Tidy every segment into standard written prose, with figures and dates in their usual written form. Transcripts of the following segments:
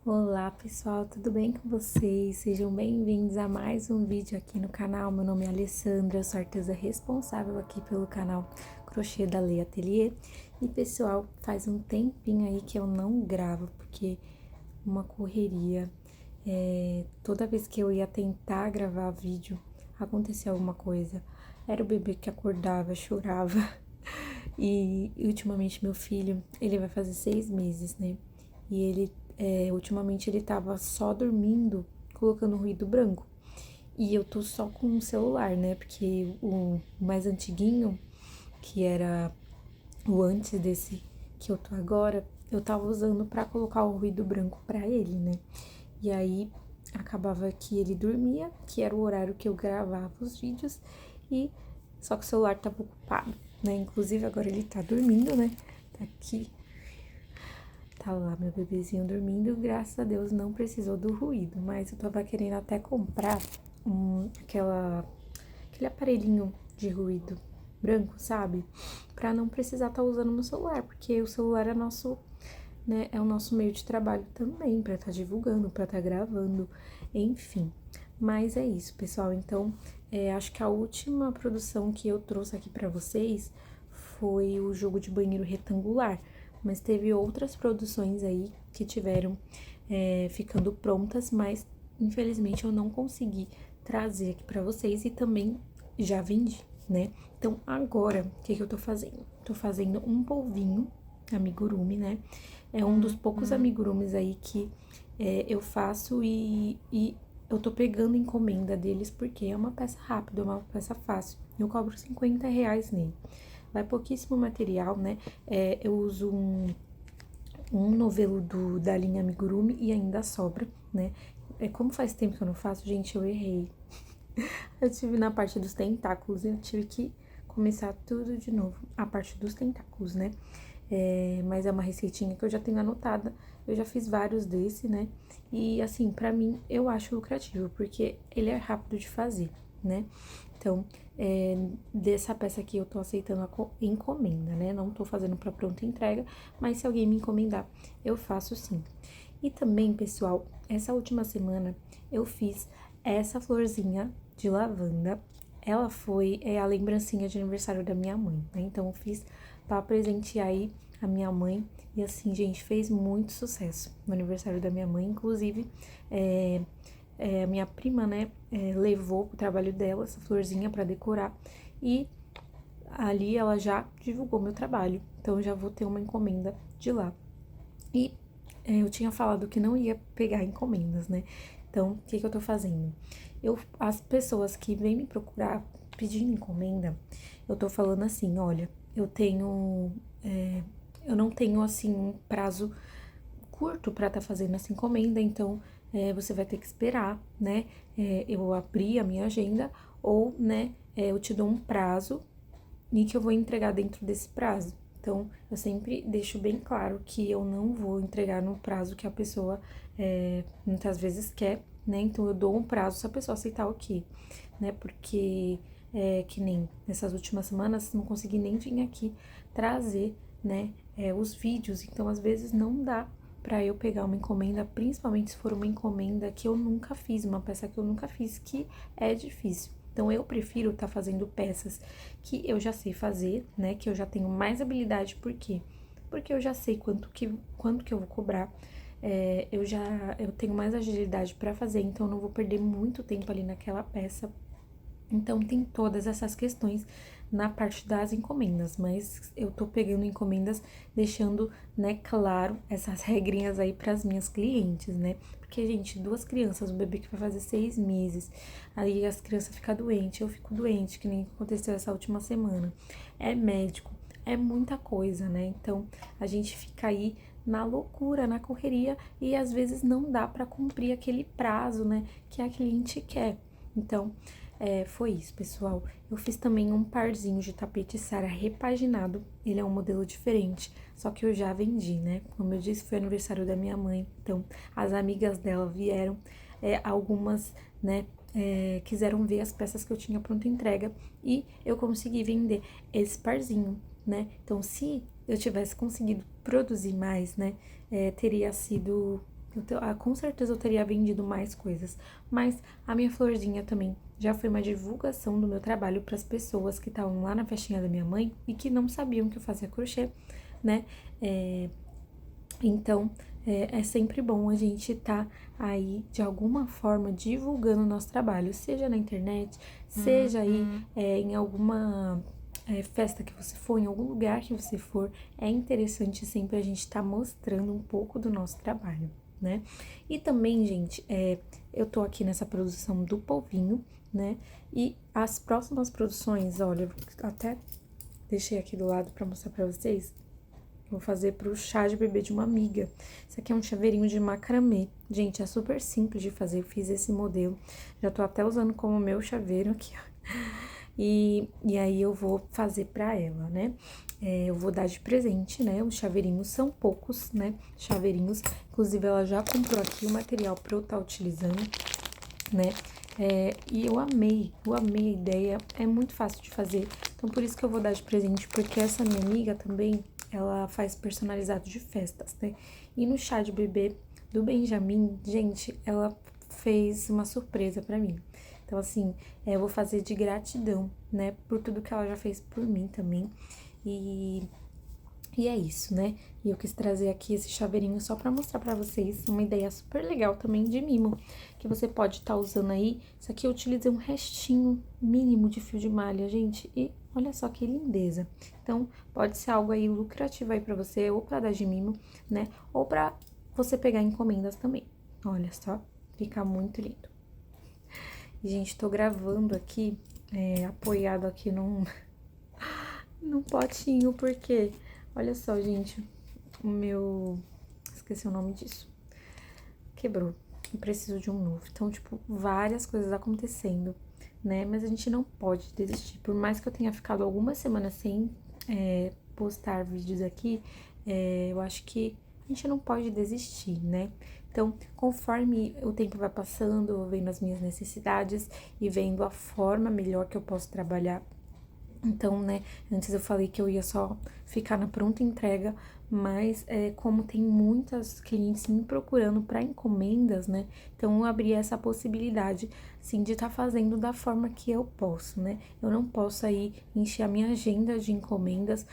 Olá pessoal, tudo bem com vocês? Sejam bem-vindos a mais um vídeo aqui no canal. Meu nome é Alessandra, eu sou artesã responsável aqui pelo canal Crochê da Lê Ateliê. E pessoal, faz um tempinho aí que eu não gravo, porque uma correria. Toda vez que eu ia tentar gravar vídeo, acontecia alguma coisa. Era o bebê que acordava, chorava. E ultimamente meu filho, ele vai fazer 6 meses, né? E ultimamente ele tava só dormindo, colocando ruído branco. E eu tô só com o celular, né? Porque o mais antiguinho, que era o antes desse que eu tô agora, eu tava usando pra colocar o ruído branco pra ele, né? E aí acabava que ele dormia, que era o horário que eu gravava os vídeos, e só que o celular tava ocupado, né? Inclusive agora ele tá dormindo, né? Tá aqui. Tá lá meu bebezinho dormindo, graças a Deus não precisou do ruído, mas eu tava querendo até comprar aquele aparelhinho de ruído branco, sabe? Pra não precisar estar usando meu celular, porque o celular é nosso, né, é o nosso meio de trabalho também, pra estar divulgando, pra estar gravando, enfim. Mas é isso, pessoal. Então, acho que a última produção que eu trouxe aqui pra vocês foi o jogo de banheiro retangular, mas teve outras produções aí que tiveram ficando prontas, mas infelizmente eu não consegui trazer aqui pra vocês e também já vendi, né? Então agora, o que que eu tô fazendo? Tô fazendo um polvinho amigurumi, né? É um dos poucos amigurumis aí que eu faço e eu tô pegando encomenda deles porque é uma peça rápida, é uma peça fácil. Eu cobro R$ 50 nele. Vai pouquíssimo material, né? Eu uso um novelo da linha Amigurumi e ainda sobra, né? Como faz tempo que eu não faço, gente, eu errei. Eu tive na parte dos tentáculos e eu tive que começar tudo de novo, a parte dos tentáculos, né? Mas é uma receitinha que eu já tenho anotada, eu já fiz vários desse, né? E assim, pra mim, eu acho lucrativo, porque ele é rápido de fazer, né? Então, dessa peça aqui eu tô aceitando a encomenda, né? Não tô fazendo pra pronta entrega, mas se alguém me encomendar, eu faço sim. E também, pessoal, essa última semana eu fiz essa florzinha de lavanda. Ela foi a lembrancinha de aniversário da minha mãe, né? Então eu fiz pra presentear aí a minha mãe. E assim, gente, fez muito sucesso no aniversário da minha mãe. Inclusive, a minha prima, né, levou pro trabalho dela essa florzinha pra decorar. E ali ela já divulgou meu trabalho. Então eu já vou ter uma encomenda de lá. E eu tinha falado que não ia pegar encomendas, né? Então, o que que eu tô fazendo? As pessoas que vêm me procurar pedindo encomenda, eu tô falando assim, olha, eu não tenho, assim, um prazo curto pra tá fazendo essa encomenda, então, você vai ter que esperar, né? Eu abrir a minha agenda ou, né, eu te dou um prazo e que eu vou entregar dentro desse prazo. Então, eu sempre deixo bem claro que eu não vou entregar no prazo que a pessoa muitas vezes quer, né? Então, eu dou um prazo se a pessoa aceitar, ok, né? Porque, que nem nessas últimas semanas, não consegui nem vir aqui trazer, né, os vídeos. Então, às vezes, não dá pra eu pegar uma encomenda, principalmente se for uma encomenda que eu nunca fiz, uma peça que eu nunca fiz, que é difícil. Então, eu prefiro estar fazendo peças que eu já sei fazer, né? Que eu já tenho mais habilidade, por quê? Porque eu já sei quanto que eu vou cobrar. Eu tenho mais agilidade para fazer, então eu não vou perder muito tempo ali naquela peça. Então, tem todas essas questões na parte das encomendas, mas eu tô pegando encomendas deixando, né, claro, essas regrinhas aí para as minhas clientes, né? Porque, gente, duas crianças, um bebê que vai fazer 6 meses, aí as crianças ficam doentes, eu fico doente, que nem aconteceu essa última semana. É médico, é muita coisa, né? Então, a gente fica aí na loucura, na correria, e às vezes não dá para cumprir aquele prazo, né, que a cliente quer. Então, foi isso, pessoal. Eu fiz também um parzinho de tapete Sara repaginado. Ele é um modelo diferente, só que eu já vendi, né? Como eu disse, foi aniversário da minha mãe. Então, as amigas dela vieram. Algumas, né, quiseram ver as peças que eu tinha pronta entrega. E eu consegui vender esse parzinho, né? Então, se eu tivesse conseguido produzir mais, né, teria sido com certeza eu teria vendido mais coisas. Mas a minha florzinha também já foi uma divulgação do meu trabalho para as pessoas que estavam lá na festinha da minha mãe e que não sabiam que eu fazia crochê, né? Então, é sempre bom a gente tá aí, de alguma forma, divulgando o nosso trabalho, seja na internet, seja aí em alguma festa que você for, em algum lugar que você for, é interessante sempre a gente estar mostrando um pouco do nosso trabalho, né? E também, gente, eu tô aqui nessa produção do polvinho, né? E as próximas produções, olha, eu até deixei aqui do lado pra mostrar pra vocês. Vou fazer pro chá de bebê de uma amiga. Esse aqui é um chaveirinho de macramê. Gente, é super simples de fazer. Eu fiz esse modelo. Já tô até usando como meu chaveiro aqui, ó. E aí eu vou fazer pra ela, né? Eu vou dar de presente, né? Os chaveirinhos são poucos, né? Chaveirinhos. Inclusive, ela já comprou aqui o material pra eu estar utilizando, né? E eu amei a ideia. É muito fácil de fazer. Então, por isso que eu vou dar de presente, porque essa minha amiga também, ela faz personalizado de festas, né? E no chá de bebê do Benjamin, gente, ela fez uma surpresa pra mim. Então, assim, eu vou fazer de gratidão, né? Por tudo que ela já fez por mim também. E é isso, né? E eu quis trazer aqui esse chaveirinho só pra mostrar pra vocês uma ideia super legal também de mimo, que você pode estar usando aí. Isso aqui eu utilizei um restinho mínimo de fio de malha, gente, e olha só que lindeza. Então, pode ser algo aí lucrativo aí pra você, ou pra dar de mimo, né? Ou pra você pegar encomendas também. Olha só, fica muito lindo. E, gente, tô gravando aqui, apoiado aqui num potinho, porque... Olha só, gente, o meu... Esqueci o nome disso. Quebrou. Eu preciso de um novo. Então, tipo, várias coisas acontecendo, né? Mas a gente não pode desistir. Por mais que eu tenha ficado algumas semanas sem postar vídeos aqui, eu acho que a gente não pode desistir, né? Então, conforme o tempo vai passando, eu vou vendo as minhas necessidades e vendo a forma melhor que eu posso trabalhar. Então, né, antes eu falei que eu ia só ficar na pronta entrega, mas como tem muitas clientes me procurando para encomendas, né, então eu abri essa possibilidade, assim, de estar fazendo da forma que eu posso, né. Eu não posso aí encher a minha agenda de encomendas,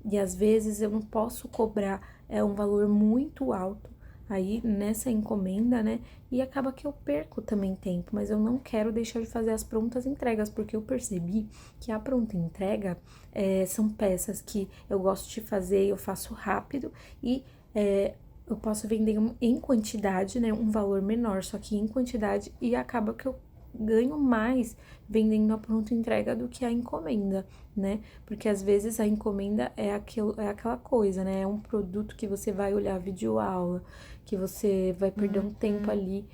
e às vezes eu não posso cobrar um valor muito alto aí nessa encomenda, né? E acaba que eu perco também tempo, mas eu não quero deixar de fazer as prontas entregas, porque eu percebi que a pronta entrega são peças que eu gosto de fazer, eu faço rápido e eu posso vender em quantidade, né? Um valor menor, só que em quantidade, e acaba que eu ganho mais vendendo a pronta entrega do que a encomenda, né? Porque às vezes a encomenda é aquela coisa, né? É um produto que você vai olhar videoaula, que você vai perder um tempo ali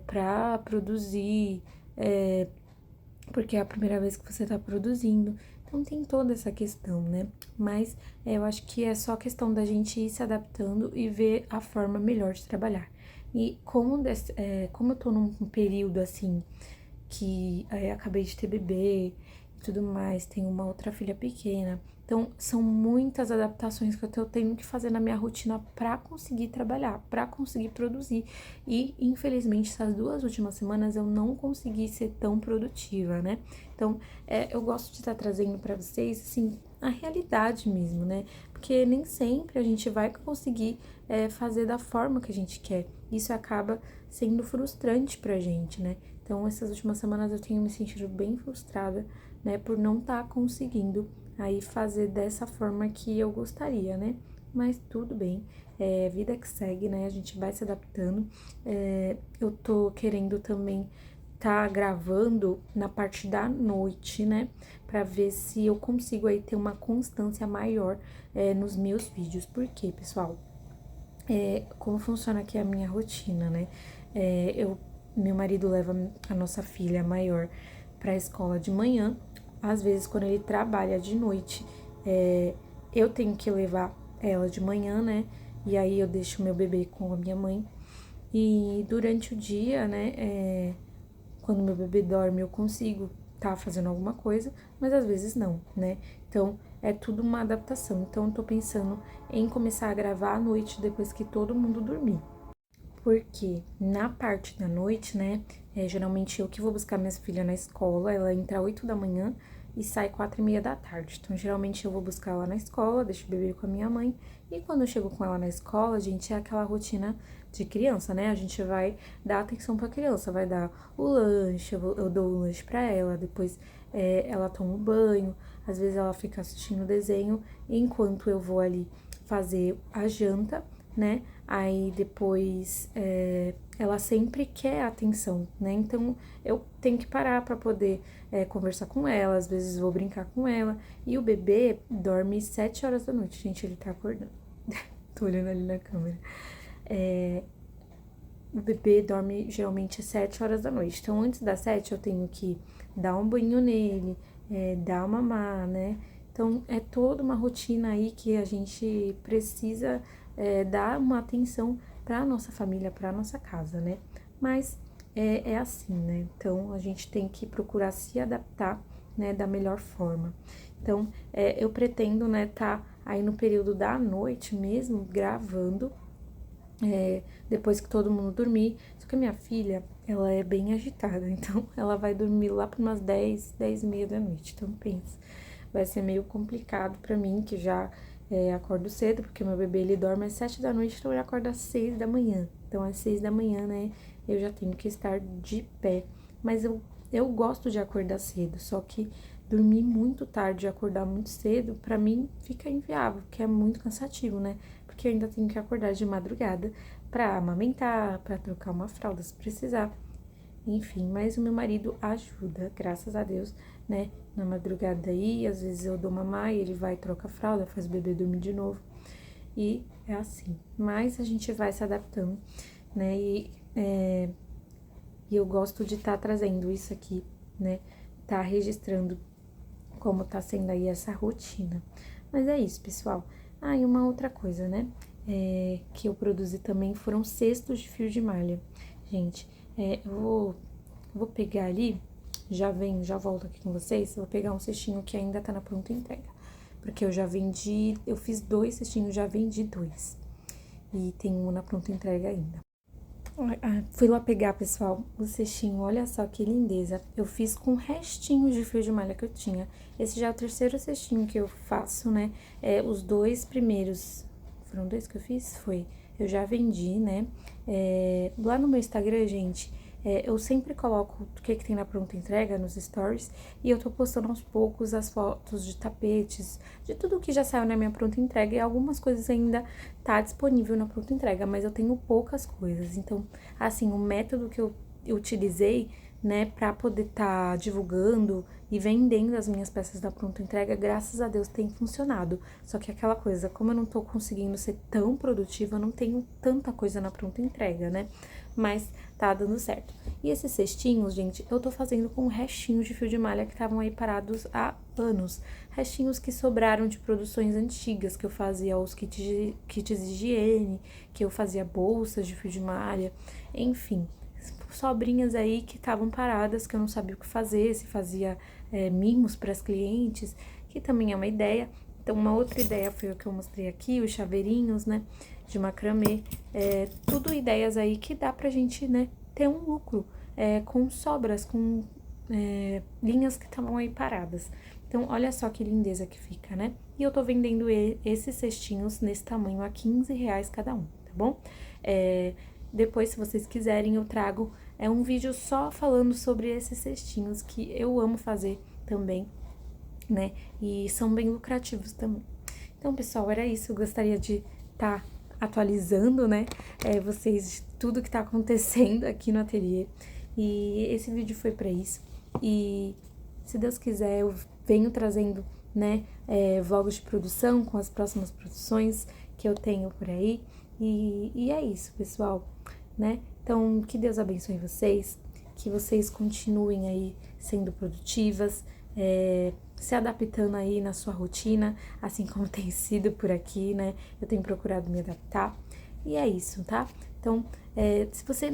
pra produzir, porque é a primeira vez que você tá produzindo. Então tem toda essa questão, né? Mas eu acho que é só questão da gente ir se adaptando e ver a forma melhor de trabalhar. E como eu tô num período assim que acabei de ter bebê e tudo mais, tenho uma outra filha pequena. Então, são muitas adaptações que eu tô tendo que fazer na minha rotina pra conseguir trabalhar, pra conseguir produzir. E, infelizmente, essas 2 últimas semanas eu não consegui ser tão produtiva, né? Então, eu gosto de estar trazendo pra vocês, assim, a realidade mesmo, né? Porque nem sempre a gente vai conseguir fazer da forma que a gente quer. Isso acaba sendo frustrante pra gente, né? Então, essas últimas semanas eu tenho me sentido bem frustrada, né, por não estar conseguindo aí fazer dessa forma que eu gostaria, né? Mas tudo bem, vida que segue, né? A gente vai se adaptando. Eu tô querendo também tá gravando na parte da noite, né? Pra ver se eu consigo aí ter uma constância maior nos meus vídeos. Por quê, pessoal? Como funciona aqui a minha rotina, né? Meu marido leva a nossa filha maior para a escola de manhã. Às vezes, quando ele trabalha de noite, eu tenho que levar ela de manhã, né? E aí eu deixo meu bebê com a minha mãe. E durante o dia, né? Quando meu bebê dorme, eu consigo tá fazendo alguma coisa, mas às vezes não, né? Então, é tudo uma adaptação. Então, eu tô pensando em começar a gravar à noite depois que todo mundo dormir. Porque na parte da noite, né, geralmente eu que vou buscar minha filha na escola, ela entra 8 da manhã e sai 4:30 da tarde. Então, geralmente eu vou buscar ela na escola, deixo o bebê com a minha mãe. E quando eu chego com ela na escola, gente, é aquela rotina de criança, né? A gente vai dar atenção pra criança, vai dar o lanche, eu dou o lanche pra ela, depois ela toma o banho, às vezes ela fica assistindo desenho, enquanto eu vou ali fazer a janta, né? Aí depois ela sempre quer atenção, né? Então eu tenho que parar pra poder conversar com ela, às vezes vou brincar com ela. E o bebê dorme 7 horas da noite, gente, ele tá acordando. Tô olhando ali na câmera. O bebê dorme geralmente às 7 horas da noite. Então, antes das 7, eu tenho que dar um banho nele, dar mamar, né? Então, é toda uma rotina aí que a gente precisa dar uma atenção pra nossa família, pra nossa casa, né? Mas é assim, né? Então, a gente tem que procurar se adaptar, né, da melhor forma. Então, eu pretendo, né, tá aí no período da noite mesmo, gravando, depois que todo mundo dormir. Só que a minha filha, ela é bem agitada, então ela vai dormir lá por umas 10, 10:30 da noite. Então, pensa, vai ser meio complicado pra mim, que já acordo cedo, porque meu bebê, ele dorme às 7 da noite, então ele acorda às 6 da manhã. Então, às 6 da manhã, né, eu já tenho que estar de pé. Mas eu gosto de acordar cedo, só que dormir muito tarde e acordar muito cedo, pra mim, fica inviável, porque é muito cansativo, né? Porque eu ainda tenho que acordar de madrugada pra amamentar, pra trocar uma fralda se precisar. Enfim, mas o meu marido ajuda, graças a Deus, né? Na madrugada aí, às vezes eu dou mamar e ele vai, troca a fralda, faz o bebê dormir de novo. E é assim. Mas a gente vai se adaptando, né? E eu gosto de estar trazendo isso aqui, né? Tá registrando como tá sendo aí essa rotina. Mas é isso, pessoal. Ah, e uma outra coisa, né? Que eu produzi também foram cestos de fio de malha. Gente, eu vou pegar ali, já volto aqui com vocês. Eu vou pegar um cestinho que ainda tá na pronta entrega. Porque eu já vendi, eu fiz 2 cestinhos, já vendi 2. E tem um na pronta entrega ainda. Fui lá pegar, pessoal, o cestinho, olha só que lindeza. Eu fiz com restinhos de fio de malha que eu tinha. Esse já é o terceiro cestinho que eu faço, né? Os 2 primeiros, foram 2 que eu fiz? Foi. Eu já vendi, né? Lá no meu Instagram, gente, eu sempre coloco o que tem na pronta entrega nos stories. E eu tô postando aos poucos as fotos de tapetes, de tudo que já saiu na minha pronta entrega. E algumas coisas ainda tá disponível na pronta entrega, mas eu tenho poucas coisas. Então, assim, o método que eu utilizei, né, pra poder tá divulgando e vendendo as minhas peças da pronta entrega, graças a Deus tem funcionado. Só que aquela coisa, como eu não tô conseguindo ser tão produtiva, eu não tenho tanta coisa na pronta entrega, né? Mas tá dando certo. E esses cestinhos, gente, eu tô fazendo com restinhos de fio de malha que estavam aí parados há anos. Restinhos que sobraram de produções antigas, que eu fazia os kits de higiene, que eu fazia bolsas de fio de malha, enfim, sobrinhas aí que estavam paradas, que eu não sabia o que fazer, se fazia mimos para as clientes, que também é uma ideia. Então, uma outra ideia foi o que eu mostrei aqui, os chaveirinhos, né, de macramê. Tudo ideias aí que dá pra gente, né, ter um lucro com sobras, com linhas que estavam aí paradas. Então, olha só que lindeza que fica, né? E eu tô vendendo esses cestinhos nesse tamanho a R$ 15 cada um, tá bom? Depois, se vocês quiserem, eu trago um vídeo só falando sobre esses cestinhos que eu amo fazer também, né? E são bem lucrativos também. Então, pessoal, era isso. Eu gostaria de estar atualizando, né? Vocês de tudo que tá acontecendo aqui no ateliê. E esse vídeo foi pra isso. E se Deus quiser, eu venho trazendo, né, vlogs de produção com as próximas produções que eu tenho por aí. E é isso, pessoal, né? Então, que Deus abençoe vocês, que vocês continuem aí sendo produtivas, se adaptando aí na sua rotina, assim como tem sido por aqui, né? Eu tenho procurado me adaptar. E é isso, tá? Então, Se você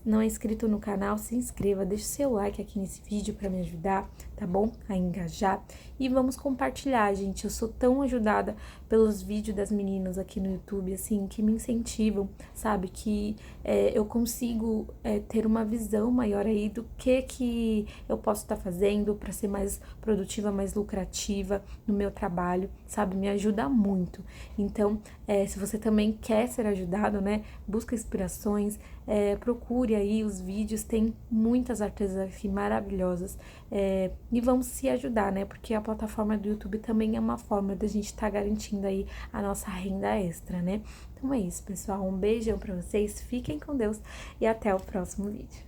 não é inscrito no canal, se inscreva, deixe seu like aqui nesse vídeo para me ajudar, tá bom? A engajar. E vamos compartilhar, gente. Eu sou tão ajudada pelos vídeos das meninas aqui no YouTube, assim, que me incentivam, sabe? Que eu consigo ter uma visão maior aí do que eu posso estar fazendo para ser mais produtiva, mais lucrativa no meu trabalho, sabe? Me ajuda muito. Então, se você também quer ser ajudado, né? Busca inspirações, procure aí os vídeos, tem muitas artesãs aqui maravilhosas, e vamos se ajudar, né? Porque a plataforma do YouTube também é uma forma da gente estar garantindo aí a nossa renda extra, né? Então é isso, pessoal. Um beijão pra vocês, fiquem com Deus e até o próximo vídeo.